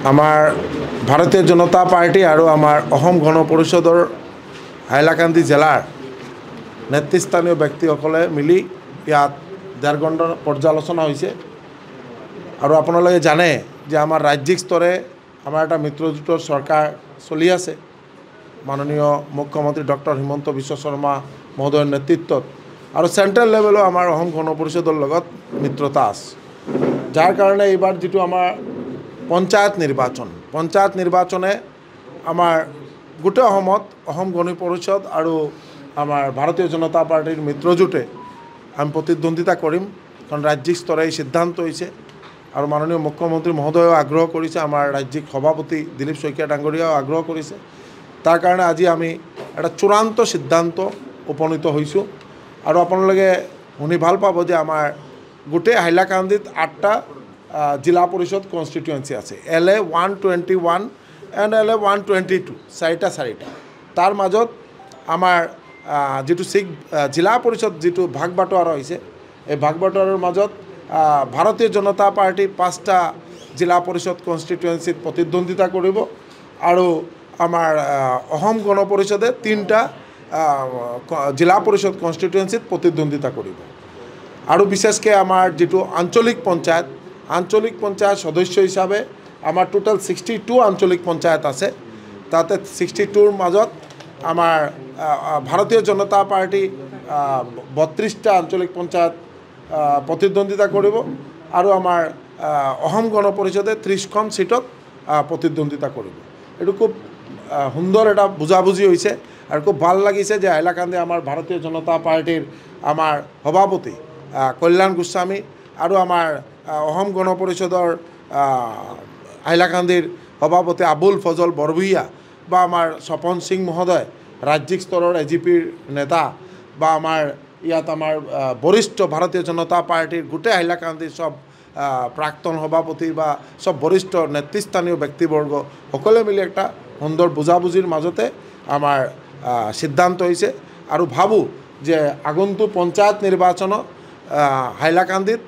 আমাৰ ভাৰতীয় জনতা পাৰ্টি আৰু আমাৰ অসম গণ পৰিষদৰ হাইলাকান্দি জিলাৰ নেতৃস্থানীয় ব্যক্তিসকলে মিলি ইয়াত 1.5 ঘণ্টাৰ পৰ্যালোচনা হৈছে আৰু আপোনালোকে জানে যে আমাৰ ৰাজ্যিক স্তৰে আমাৰ এটা মিত্ৰজোঁটৰ চৰকাৰ চলি আছে মাননীয় মুখ্যমন্ত্ৰী ডক্টৰ হিমন্ত বিশ্ব শৰ্মা মহোদয়ৰ নেতৃত্বত আৰু চেণ্ট্ৰেল লেভেলো আমাৰ অসম গণ পৰিষদৰ লগত মিত্ৰতা আছে যাৰ কাৰণে এইবাৰ যেটো আমাৰ পঞ্চায়ত নিৰ্বাচনে আমাৰ গোটেই অসমত অসম গণ পৰিষদ আৰু আমাৰ ভাৰতীয় জনতা পাৰ্টিৰ মিত্ৰজোঁটে আমি প্ৰতিদ্বন্দ্বিতা কৰিম কাৰণ ৰাজ্যিক স্তৰে সিদ্ধান্ত হৈছে আৰু মাননীয় মুখ্যমন্ত্ৰী মহোদয়েও আগ্ৰহ কৰিছে আমাৰ ৰাজ্যিক সভাপতি দিলীপ শইকীয়া ডাঙৰীয়াও আগ্ৰহ কৰিছে তাৰ কাৰণে আজি আমি এটা চূড়ান্ত সিদ্ধান্ত উপনীত হৈছোঁ আৰু আপোনালোকে শুনি ভাল পাব যে আমাৰ গোটেই হাইলাকান্দিত 8টা জিলা পৰিষদ কনষ্টিটুৱেঞ্চি আছে LA 121 এণ্ড LA 122 চাৰিটা তাৰ মাজত আমাৰ যেটো জিলা পৰিষদ যেটো ভাগ বাটোৱাৰা হৈছে এই ভাগ বাটোৱাৰাৰ মাজত ভাৰতীয় জনতা পাৰ্টি 5টা জিলা পৰিষদ কনষ্টিটুৱেঞ্চিত প্ৰতিদ্বন্দ্বিতা কৰিব আৰু আমাৰ অসম গণ পৰিষদে 3টা জিলা পৰিষদ কনষ্টিটুৱেঞ্চিত প্ৰতিদ্বন্দ্বিতা কৰিব আৰু বিশেষকৈ আমাৰ যেটো আঞ্চলিক পঞ্চায়ত সদস্য হিচাপে আমাৰ টোটাল 62 আঞ্চলিক পঞ্চায়ত আছে তাতে 62ৰ মাজত আমাৰ ভাৰতীয় জনতা পাৰ্টি 32টা আঞ্চলিক পঞ্চায়ত প্ৰতিদ্বন্দ্বিতা কৰিব আৰু আমাৰ অসম গণ পৰিষদে 30খন সিটত প্ৰতিদ্বন্দ্বিতা কৰিব এটো খুব সুন্দৰ এটা বুজাবুজি হৈছে আৰু খুব ভাল লাগিছে যে হাইলাকান্দি আমাৰ ভাৰতীয় জনতা পাৰ্টিৰ আমাৰ সভাপতি কল্যাণ গোস্বামী আৰু আমাৰ অসম গণ পৰিষদৰ হাইলাকান্দিৰ সভাপতি আবুল ফজল বৰভূঞা বা আমাৰ স্বপন সিং মহোদয় ৰাজ্যিক স্তৰৰ AGPৰ নেতা বা আমাৰ ইয়াত আমাৰ বৰিষ্ঠ ভাৰতীয় জনতা পাৰ্টিৰ গোটেই হাইলাকান্দিৰ সব প্ৰাক্তন সভাপতি বা সব বৰিষ্ঠ নেতৃস্থানীয় ব্যক্তিবৰ্গ সকলে মিলি একটা সুন্দৰ বুজাবুজিৰ মাজতে আমাৰ সিদ্ধান্ত হৈছে আৰু ভাবো যে আগন্তুক পঞ্চায়ত নিৰ্বাচনত হাইলাকান্দিত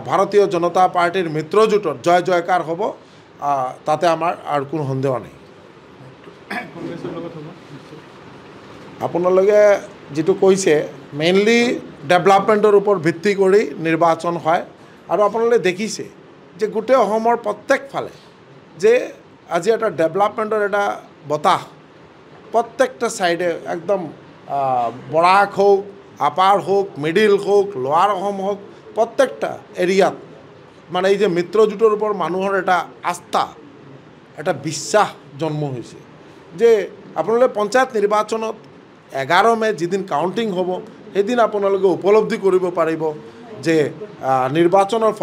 ভাৰতীয় জনতা পাৰ্টিৰ মিত্ৰজোঁটৰ জয় জয়কাৰ হ'ব তাতে আমাৰ আৰু কোনো সন্দেহ নাই আপোনালোকে যেটো কৈছে মেইনলি ডেভেলপমেণ্টৰ ওপৰত ভিত্তি কৰি নিৰ্বাচন হয় আৰু আপোনালোকে দেখিছে যে গোটেই অসমৰ প্ৰত্যেক ফালে যে আজি এটা ডেভেলপমেণ্টৰ এটা বতাহ প্ৰত্যেকটা সাইডে একদম বৰাক হোক আপাৰ হোক মিডিল হোক লোৱাৰ অসম হোক প্ৰত্যেকটা এৰিয়াত মানে এই যে মিত্ৰজোঁটৰ ওপৰত মানুহৰ এটা আস্থা এটা বিশ্বাস জন্ম হৈছে যে আপোনালোকে পঞ্চায়ত নিৰ্বাচনত 11 মে যেদিন কাউণ্টিং হ'ব সেইদিন আপোনালোকে উপলব্ধি কৰিব পাৰিব যে নিৰ্বাচনৰ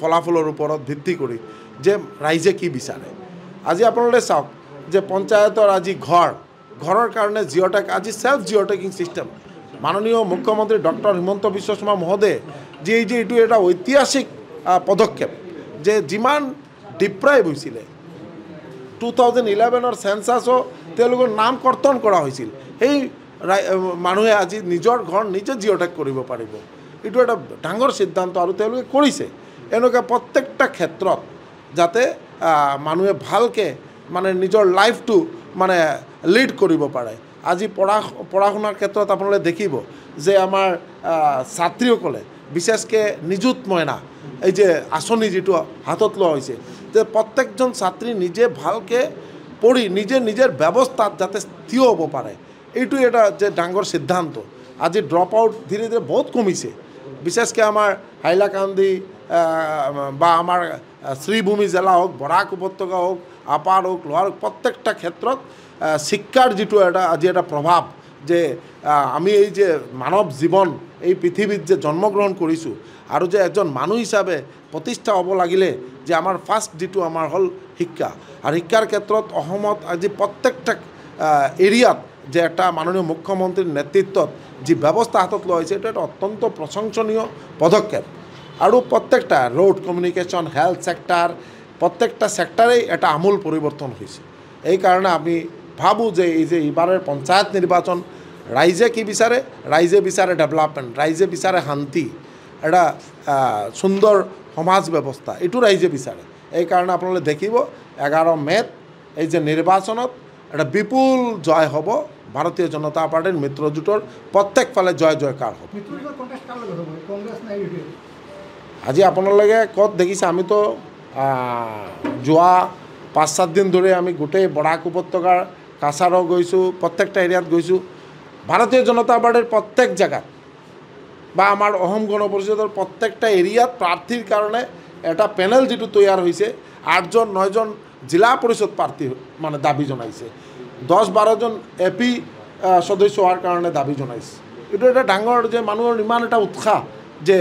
ফলাফলৰ ওপৰত ভিত্তি কৰি যে ৰাইজে কি বিচাৰে আজি আপোনালোকে চাওক যে পঞ্চায়তৰ আজি ঘৰৰ কাৰণে জিঅ'টেক আজি সেলফ জিঅ'টেকিং সিস্টেম মাননীয় মুখ্যমন্ত্ৰী ডক্টৰ হিমন্ত বিশ্ব শৰ্মা মহোদয়ে যে এইটো এটা ঐতিহাসিক পদক্ষেপ যে যিমান ডিপ্ৰাইভ হৈছিলে 2011ৰ সেন্সাসো তেওঁলোকৰ নাম কৰ্তন কৰা হৈছিল এই মানুহে আজি নিজৰ ঘৰ নিজে জিঅ'টেক কৰিব পাৰিব এইটো এটা ডাঙৰ সিদ্ধান্ত আৰু তেওঁলোকে কৰিছে এনেকুৱা প্ৰত্যেকটা ক্ষেত্ৰত যাতে মানুহে ভালকে মানে নিজৰ লাইফটো মানে লিড কৰিব পাৰে আজি পঢ়া শুনাৰ ক্ষেত্ৰত আপোনালোকে দেখিব যে আমাৰ ছাত্ৰীসকলে বিশেষকৈ নিযুত মইনা এই যে আঁচনি যেটো হাতত লোৱা হৈছে যে প্ৰত্যেকজন ছাত্ৰী নিজে ভালকে পঢ়ি নিজৰ ব্যৱস্থাত যাতে স্থিৰ হ'ব পাৰে এইটো এটা যে ডাঙৰ সিদ্ধান্ত আজি ড্ৰপ আউট ধীৰে ধীৰে বহুত কমিছে বিশেষকৈ আমাৰ হাইলাকান্দি বা আমাৰ শ্ৰীভূমি জিলা হোক বৰাক উপত্যকা হোক আপাৰ হোক লোৱাৰ প্ৰত্যেকটা ক্ষেত্ৰত শিক্ষাৰ যেটো এটা আজি এটা প্ৰভাৱ যে আমি এই যে মানৱ জীৱন এই পৃথিৱীত যে জন্মগ্ৰহণ কৰিছোঁ আৰু যে এজন মানুহ হিচাপে প্ৰতিষ্ঠা হ'ব লাগিলে যে আমাৰ ফাৰ্ষ্ট যেটো আমাৰ হ'ল শিক্ষা আৰু শিক্ষাৰ ক্ষেত্ৰত অসমত আজি প্ৰত্যেকটা এৰিয়াত যে একটা মাননীয় মুখ্যমন্ত্ৰীৰ নেতৃত্বত যি ব্যৱস্থা হাতত লোৱা হৈছে এটা এটা অত্যন্ত প্ৰশংসনীয় পদক্ষেপ আৰু প্ৰত্যেকটা ৰোড কমিউনিকেশ্যন হেল্থ সেক্টৰ প্ৰত্যেকটা সেক্টৰেই এটা আমূল পৰিৱৰ্তন হৈছে এই কাৰণে আমি ভাবো যে এই যে এইবাৰৰ পঞ্চায়ত নিৰ্বাচন ৰাইজে কি বিচাৰে ৰাইজে বিচাৰে ডেভেলপমেণ্ট ৰাইজে বিচাৰে শান্তি এটা সুন্দৰ সমাজ ব্যৱস্থা এইটো ৰাইজে বিচাৰে এইকাৰণে আপোনালোকে দেখিব 11 মে'ত এই যে নিৰ্বাচনত এটা বিপুল জয় হ'ব ভাৰতীয় জনতা পাৰ্টিৰ মিত্ৰজোঁটৰ প্ৰত্যেক ফালে জয় জয়কাৰ হ'ব আজি আপোনালোকে ক'ত দেখিছে আমিতো যোৱা 5-7 দিন ধৰি আমি গোটেই বৰাক উপত্যকাৰ কাছাৰো গৈছোঁ প্ৰত্যেকটা এৰিয়াত গৈছোঁ ভাৰতীয় জনতা পাৰ্টিৰ প্ৰত্যেক জেগাত বা আমাৰ অসম গণ পৰিষদৰ প্ৰত্যেকটা এৰিয়াত প্ৰাৰ্থীৰ কাৰণে এটা পেনেল যিটো তৈয়াৰ হৈছে 8জন 9জন জিলা পৰিষদ প্ৰাৰ্থী মানে দাবী জনাইছে 10-12জন এপি সদস্য হোৱাৰ কাৰণে দাবী জনাইছে এইটো এটা ডাঙৰ যে মানুহৰ ইমান এটা উৎসাহ যে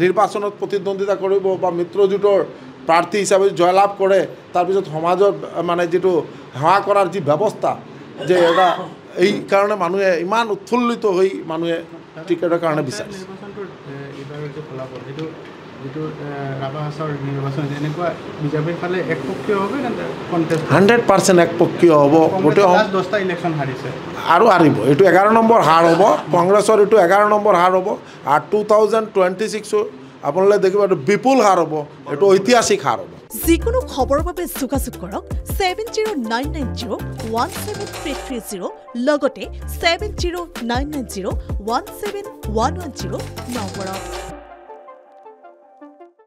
নিৰ্বাচনত প্ৰতিদ্বন্দ্বিতা কৰিব বা মিত্ৰজোঁটৰ প্ৰাৰ্থী হিচাপে জয়লাভ কৰে তাৰপিছত সমাজৰ মানে যিটো সেৱা কৰাৰ যি ব্যৱস্থা যে এটা এই কাৰণে মানুহে ইমান উৎফুল্লিত হৈ মানুহে টিকেটৰ কাৰণে বিচাৰিছে যিটো ৰাভাহাছৰ নিৰ্বাচন এনেকুৱা বিজেপিৰ ফালে একপক্ষীয় হ'ব 100% একপক্ষীয় হ'ব গোটেই 10টা ইলেকশ্যন হাৰিছে আৰু হাৰিব এইটো 11 নম্বৰ হাৰ হ'ব কংগ্ৰেছৰ এইটো 11 নম্বৰ হাৰ হ'ব আৰু 2026 আপোনালোকে দেখিব এইটো বিপুল হাৰ হ'ব এইটো ঐতিহাসিক হাৰ হ'ব যিকোনো খবৰৰ বাবে যোগাযোগ কৰক 7099017330 লগতে 7099017110 নম্বৰত